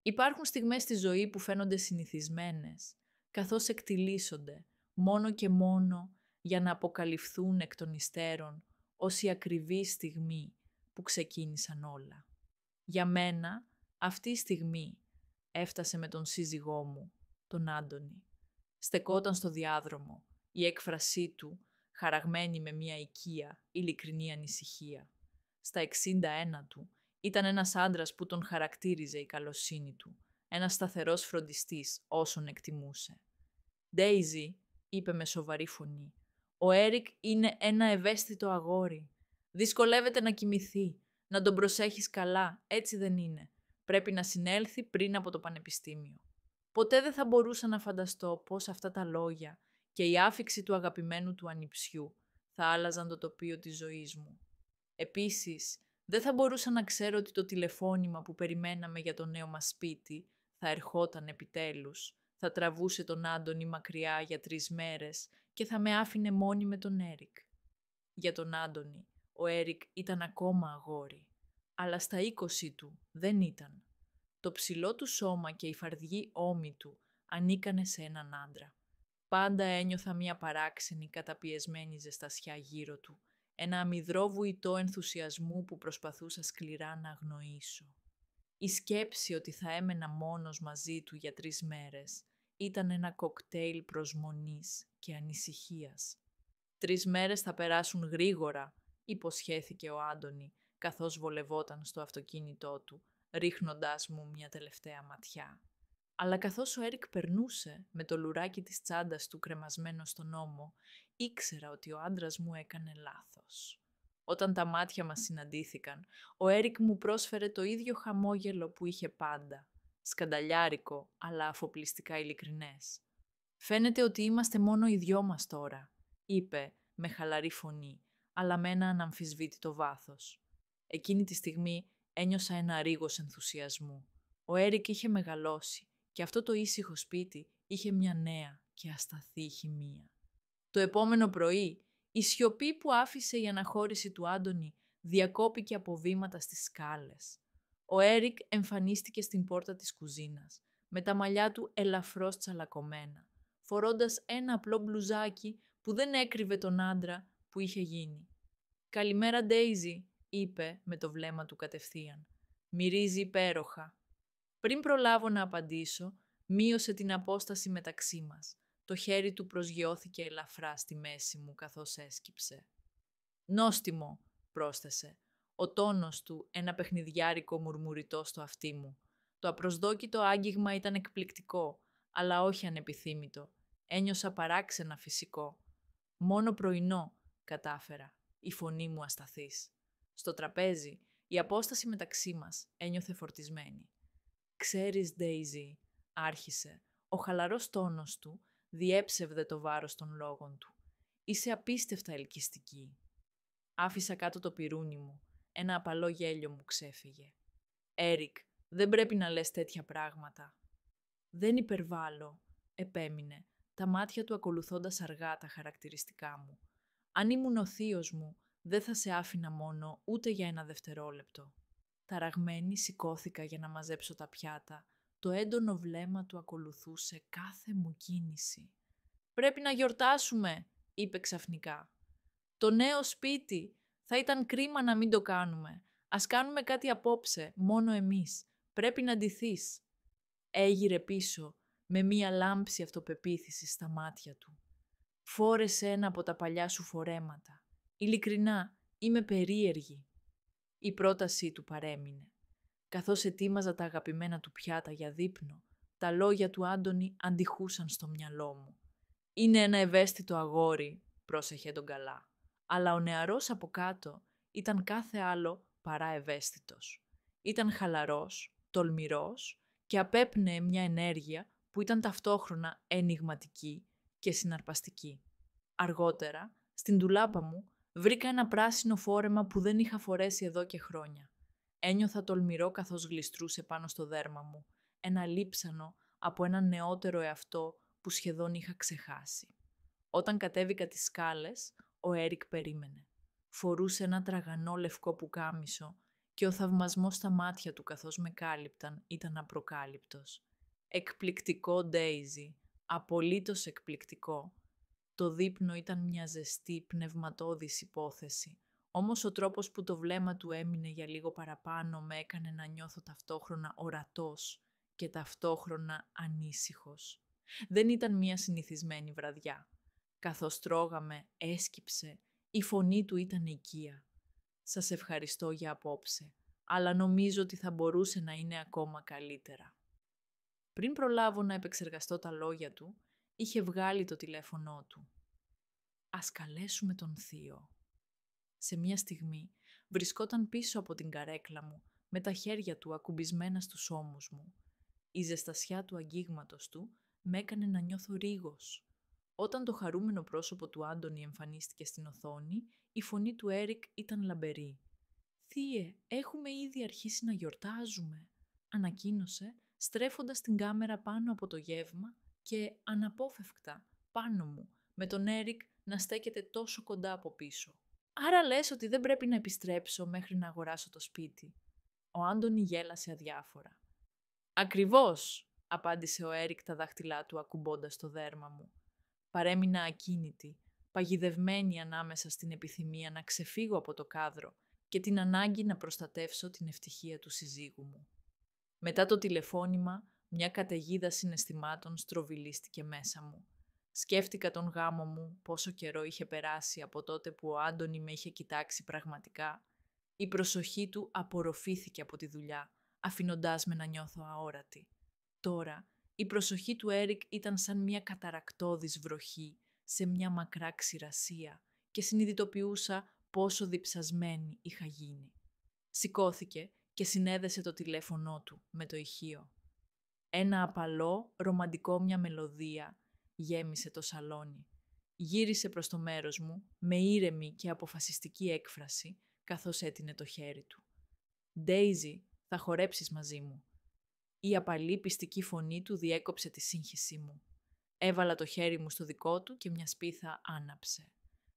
Υπάρχουν στιγμές στη ζωή που φαίνονται συνηθισμένες, καθώς εκτιλήσονται μόνο και μόνο για να αποκαλυφθούν εκ των υστέρων ως η ακριβή στιγμή που ξεκίνησαν όλα. Για μένα, αυτή η στιγμή έφτασε με τον σύζυγό μου, τον Άντωνη. Στεκόταν στο διάδρομο, η έκφρασή του χαραγμένη με μια οικία, ειλικρινή ανησυχία. Στα 61 του ήταν ένας άντρας που τον χαρακτήριζε η καλοσύνη του, ένας σταθερός φροντιστής όσον εκτιμούσε. «Ντέιζι», είπε με σοβαρή φωνή, «ο Έρικ είναι ένα ευαίσθητο αγόρι. Δυσκολεύεται να κοιμηθεί, να τον προσέχεις καλά, έτσι δεν είναι. Πρέπει να συνέλθει πριν από το πανεπιστήμιο». Ποτέ δεν θα μπορούσα να φανταστώ πώς αυτά τα λόγια και η άφιξη του αγαπημένου του ανιψιού θα άλλαζαν το τοπίο της ζωής μου. Επίσης, δεν θα μπορούσα να ξέρω ότι το τηλεφώνημα που περιμέναμε για το νέο μας σπίτι θα ερχόταν επιτέλους, θα τραβούσε τον Άντωνη μακριά για 3 μέρες και θα με άφηνε μόνη με τον Έρικ. Για τον Άντωνη, ο Έρικ ήταν ακόμα αγόρι, αλλά στα 20 του δεν ήταν. Το ψηλό του σώμα και η φαρδιοί ώμοι του ανήκανε σε έναν άντρα. Πάντα ένιωθα μια παράξενη καταπιεσμένη ζεστασιά γύρω του, ένα αμυδρό βουητό ενθουσιασμού που προσπαθούσα σκληρά να αγνοήσω. Η σκέψη ότι θα έμενα μόνος μαζί του για 3 μέρες ήταν ένα κοκτέιλ προσμονής και ανησυχίας. 3 μέρες θα περάσουν γρήγορα, υποσχέθηκε ο Άντωνη, καθώς βολευόταν στο αυτοκίνητό του, ρίχνοντάς μου μια τελευταία ματιά. Αλλά καθώς ο Έρικ περνούσε με το λουράκι της τσάντας του κρεμασμένο στον ώμο, ήξερα ότι ο άντρας μου έκανε λάθος. Όταν τα μάτια μας συναντήθηκαν, ο Έρικ μου πρόσφερε το ίδιο χαμόγελο που είχε πάντα, σκανταλιάρικο αλλά αφοπλιστικά ειλικρινές. «Φαίνεται ότι είμαστε μόνο οι δυο μας τώρα», είπε με χαλαρή φωνή, αλλά με ένα αναμφισβήτητο βάθος. Εκείνη τη στιγμή ένιωσα ένα ρίγος ενθουσιασμού. Ο Έρικ είχε μεγαλώσει και αυτό το ήσυχο σπίτι είχε μια νέα και ασταθή χημεία. Το επόμενο πρωί, η σιωπή που άφησε η αναχώρηση του Άντωνη διακόπηκε από βήματα στις σκάλες. Ο Έρικ εμφανίστηκε στην πόρτα της κουζίνας, με τα μαλλιά του ελαφρώς τσαλακωμένα, φορώντας ένα απλό μπλουζάκι που δεν έκρυβε τον άντρα που είχε γίνει. «Καλημέρα, Ντέιζι», είπε με το βλέμμα του κατευθείαν. «Μυρίζει υπέροχα». Πριν προλάβω να απαντήσω, μείωσε την απόσταση μεταξύ μας. Το χέρι του προσγειώθηκε ελαφρά στη μέση μου καθώς έσκυψε. «Νόστιμο», πρόσθεσε. Ο τόνος του ένα παιχνιδιάρικο μουρμουριτό στο αυτί μου. Το απροσδόκητο άγγιγμα ήταν εκπληκτικό, αλλά όχι ανεπιθύμητο. Ένιωσα παράξενα φυσικό. «Μόνο πρωινό», κατάφερα, η φωνή μου ασταθής. Στο τραπέζι, η απόσταση μεταξύ μας ένιωθε φορτισμένη. «Ξέρεις, Ντέιζι», άρχισε, ο χαλαρός τόνος του διέψευδε το βάρος των λόγων του. «Είσαι απίστευτα ελκυστική». Άφησα κάτω το πιρούνι μου. Ένα απαλό γέλιο μου ξέφυγε. «Έρικ, δεν πρέπει να λες τέτοια πράγματα». «Δεν υπερβάλλω», επέμεινε, τα μάτια του ακολουθώντας αργά τα χαρακτηριστικά μου. «Αν ήμουν ο θείος μου, δεν θα σε άφηνα μόνο ούτε για ένα δευτερόλεπτο». Ταραγμένη σηκώθηκα για να μαζέψω τα πιάτα. Το έντονο βλέμμα του ακολουθούσε κάθε μου κίνηση. «Πρέπει να γιορτάσουμε», είπε ξαφνικά. «Το νέο σπίτι. Θα ήταν κρίμα να μην το κάνουμε. Ας κάνουμε κάτι απόψε, μόνο εμείς. Πρέπει να ντυθείς». Έγειρε πίσω, με μία λάμψη αυτοπεποίθηση στα μάτια του. «Φόρεσε ένα από τα παλιά σου φορέματα. Ειλικρινά, είμαι περίεργη». Η πρότασή του παρέμεινε. Καθώς ετοίμαζα τα αγαπημένα του πιάτα για δείπνο, τα λόγια του Άντωνη αντιχούσαν στο μυαλό μου. «Είναι ένα ευαίσθητο αγόρι», πρόσεχε τον καλά. Αλλά ο νεαρός από κάτω ήταν κάθε άλλο παρά ευαίσθητος. Ήταν χαλαρός, τολμηρός και απέπνεε μια ενέργεια που ήταν ταυτόχρονα ενιγματική και συναρπαστική. Αργότερα, στην ντουλάπα μου, βρήκα ένα πράσινο φόρεμα που δεν είχα φορέσει εδώ και χρόνια. Ένιωθα τολμηρό καθώς γλιστρούσε πάνω στο δέρμα μου, ένα λείψανο από έναν νεότερο εαυτό που σχεδόν είχα ξεχάσει. Όταν κατέβηκα τις σκάλες, ο Έρικ περίμενε. Φορούσε ένα τραγανό λευκό πουκάμισο και ο θαυμασμός στα μάτια του καθώς με κάλυπταν ήταν απροκάλυπτος. Εκπληκτικό, Ντέιζι, απολύτως εκπληκτικό. Το δείπνο ήταν μια ζεστή, πνευματώδης υπόθεση, όμως ο τρόπος που το βλέμμα του έμεινε για λίγο παραπάνω με έκανε να νιώθω ταυτόχρονα ορατός και ταυτόχρονα ανήσυχος. Δεν ήταν μια συνηθισμένη βραδιά. Καθώς τρώγαμε, έσκυψε, η φωνή του ήταν οικία. «Σας ευχαριστώ για απόψε, αλλά νομίζω ότι θα μπορούσε να είναι ακόμα καλύτερα». Πριν προλάβω να επεξεργαστώ τα λόγια του, είχε βγάλει το τηλέφωνό του. «Ας καλέσουμε τον θείο». Σε μια στιγμή βρισκόταν πίσω από την καρέκλα μου, με τα χέρια του ακουμπισμένα στους ώμους μου. Η ζεστασιά του αγγίγματος του με έκανε να νιώθω ρίγος. Όταν το χαρούμενο πρόσωπο του Άντωνη εμφανίστηκε στην οθόνη, η φωνή του Έρικ ήταν λαμπερή. «Θείε, έχουμε ήδη αρχίσει να γιορτάζουμε», ανακοίνωσε, στρέφοντας την κάμερα πάνω από το γεύμα και αναπόφευκτα πάνω μου, με τον Έρικ να στέκεται τόσο κοντά από πίσω. «Άρα λες ότι δεν πρέπει να επιστρέψω μέχρι να αγοράσω το σπίτι?» Ο Άντωνη γέλασε αδιάφορα. «Ακριβώς», απάντησε ο Έρικ τα δάχτυλά του ακουμπώντας το δέρμα μου. Παρέμεινα ακίνητη, παγιδευμένη ανάμεσα στην επιθυμία να ξεφύγω από το κάδρο και την ανάγκη να προστατεύσω την ευτυχία του συζύγου μου. Μετά το τηλεφώνημα, μια καταιγίδα συναισθημάτων στροβιλίστηκε μέσα μου. Σκέφτηκα τον γάμο μου, πόσο καιρό είχε περάσει από τότε που ο Άντωνη με είχε κοιτάξει πραγματικά. Η προσοχή του απορροφήθηκε από τη δουλειά, αφήνοντάς με να νιώθω αόρατη. Τώρα, η προσοχή του Έρικ ήταν σαν μια καταρακτώδης βροχή σε μια μακρά ξηρασία και συνειδητοποιούσα πόσο διψασμένη είχα γίνει. Σηκώθηκε και συνέδεσε το τηλέφωνό του με το ηχείο. Ένα απαλό, ρομαντικό μια μελωδία γέμισε το σαλόνι. Γύρισε προς το μέρος μου με ήρεμη και αποφασιστική έκφραση καθώς έτεινε το χέρι του. «Ντέιζι, θα χορέψεις μαζί μου». Η απαλή πιστική φωνή του διέκοψε τη σύγχυσή μου. Έβαλα το χέρι μου στο δικό του και μια σπίθα άναψε.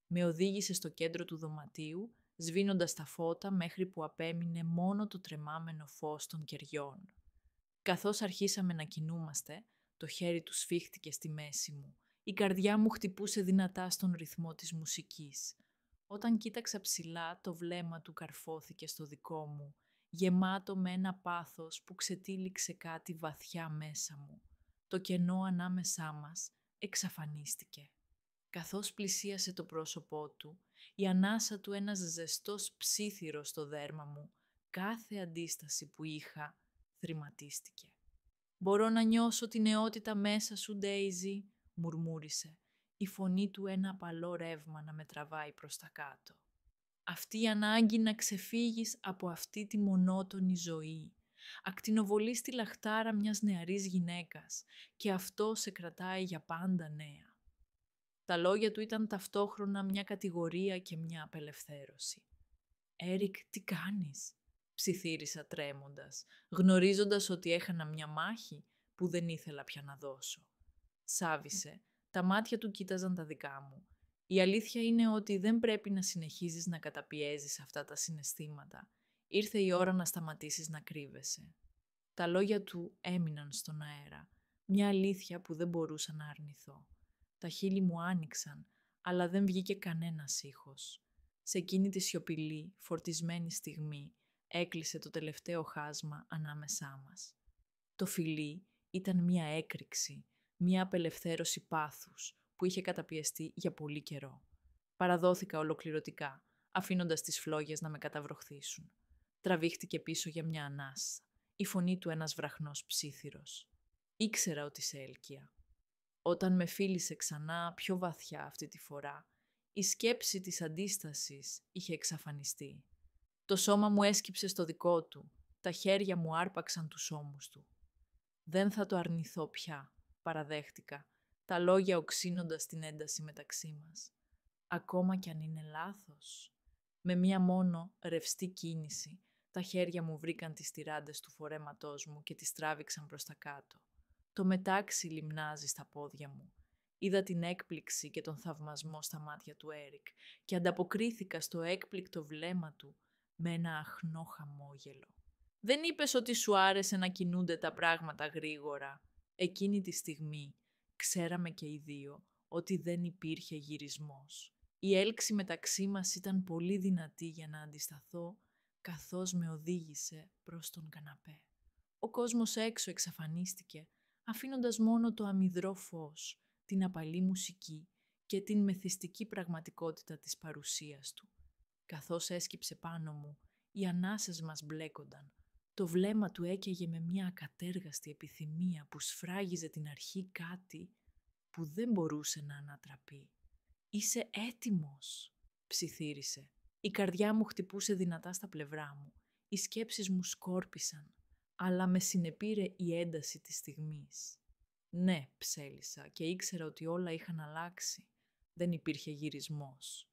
Με οδήγησε στο κέντρο του δωματίου, σβήνοντας τα φώτα μέχρι που απέμεινε μόνο το τρεμάμενο φως των κεριών. Καθώς αρχίσαμε να κινούμαστε, το χέρι του σφίχτηκε στη μέση μου. Η καρδιά μου χτυπούσε δυνατά στον ρυθμό της μουσικής. Όταν κοίταξα ψηλά, το βλέμμα του καρφώθηκε στο δικό μου, γεμάτο με ένα πάθος που ξετύλιξε κάτι βαθιά μέσα μου. Το κενό ανάμεσά μας εξαφανίστηκε. Καθώς πλησίασε το πρόσωπό του, η ανάσα του ένας ζεστός ψίθυρος στο δέρμα μου, κάθε αντίσταση που είχα θρηματίστηκε. «Μπορώ να νιώσω την νεότητα μέσα σου, Ντέιζι», μουρμούρισε, η φωνή του ένα απαλό ρεύμα να με τραβάει προς τα κάτω. Αυτή η ανάγκη να ξεφύγεις από αυτή τη μονότονη ζωή. Ακτινοβολείς τη λαχτάρα μιας νεαρής γυναίκας και αυτό σε κρατάει για πάντα νέα. Τα λόγια του ήταν ταυτόχρονα μια κατηγορία και μια απελευθέρωση. «Έρικ, τι κάνεις?» ψιθύρισα τρέμοντας, γνωρίζοντας ότι έχανα μια μάχη που δεν ήθελα πια να δώσω. Σάβισε, τα μάτια του κοίταζαν τα δικά μου. Η αλήθεια είναι ότι δεν πρέπει να συνεχίζεις να καταπιέζεις αυτά τα συναισθήματα. Ήρθε η ώρα να σταματήσεις να κρύβεσαι. Τα λόγια του έμειναν στον αέρα, μια αλήθεια που δεν μπορούσα να αρνηθώ. Τα χείλη μου άνοιξαν, αλλά δεν βγήκε κανένας ήχος. Σε εκείνη τη σιωπηλή, φορτισμένη στιγμή, έκλεισε το τελευταίο χάσμα ανάμεσά μας. Το φιλί ήταν μια έκρηξη, μια απελευθέρωση πάθους που είχε καταπιεστεί για πολύ καιρό. Παραδόθηκα ολοκληρωτικά, αφήνοντας τις φλόγες να με καταβροχθήσουν. Τραβήχτηκε πίσω για μια ανάσα, η φωνή του ένας βραχνός ψίθυρος. Ήξερα ότι σε έλκυα. Όταν με φίλησε ξανά πιο βαθιά αυτή τη φορά, η σκέψη της αντίστασης είχε εξαφανιστεί. Το σώμα μου έσκυψε στο δικό του, τα χέρια μου άρπαξαν τους ώμους του. «Δεν θα το αρνηθώ πια», παραδέχτηκα, τα λόγια οξύνοντας την ένταση μεταξύ μας. «Ακόμα κι αν είναι λάθος». Με μία μόνο ρευστή κίνηση, τα χέρια μου βρήκαν τις τυράντες του φορέματός μου και τις τράβηξαν προς τα κάτω. Το μετάξι λιμνάζει στα πόδια μου. Είδα την έκπληξη και τον θαυμασμό στα μάτια του Έρικ και ανταποκρίθηκα στο έκπληκτο βλέμμα του με ένα αχνό χαμόγελο. «Δεν είπες ότι σου άρεσε να κινούνται τα πράγματα γρήγορα?» Εκείνη τη στιγμή ξέραμε και οι δύο ότι δεν υπήρχε γυρισμός. Η έλξη μεταξύ μας ήταν πολύ δυνατή για να αντισταθώ, καθώς με οδήγησε προς τον καναπέ. Ο κόσμος έξω εξαφανίστηκε, αφήνοντας μόνο το αμυδρό φως, την απαλή μουσική και την μεθυστική πραγματικότητα της παρουσίας του. Καθώς έσκυψε πάνω μου, οι ανάσες μας μπλέκονταν. Το βλέμμα του έκαιγε με μια ακατέργαστη επιθυμία που σφράγιζε την αρχή κάτι που δεν μπορούσε να ανατραπεί. «Είσαι έτοιμος», ψιθύρισε. Η καρδιά μου χτυπούσε δυνατά στα πλευρά μου. Οι σκέψεις μου σκόρπισαν, αλλά με συνεπήρε η ένταση της στιγμής. «Ναι», ψέλισα και ήξερα ότι όλα είχαν αλλάξει. Δεν υπήρχε γυρισμός.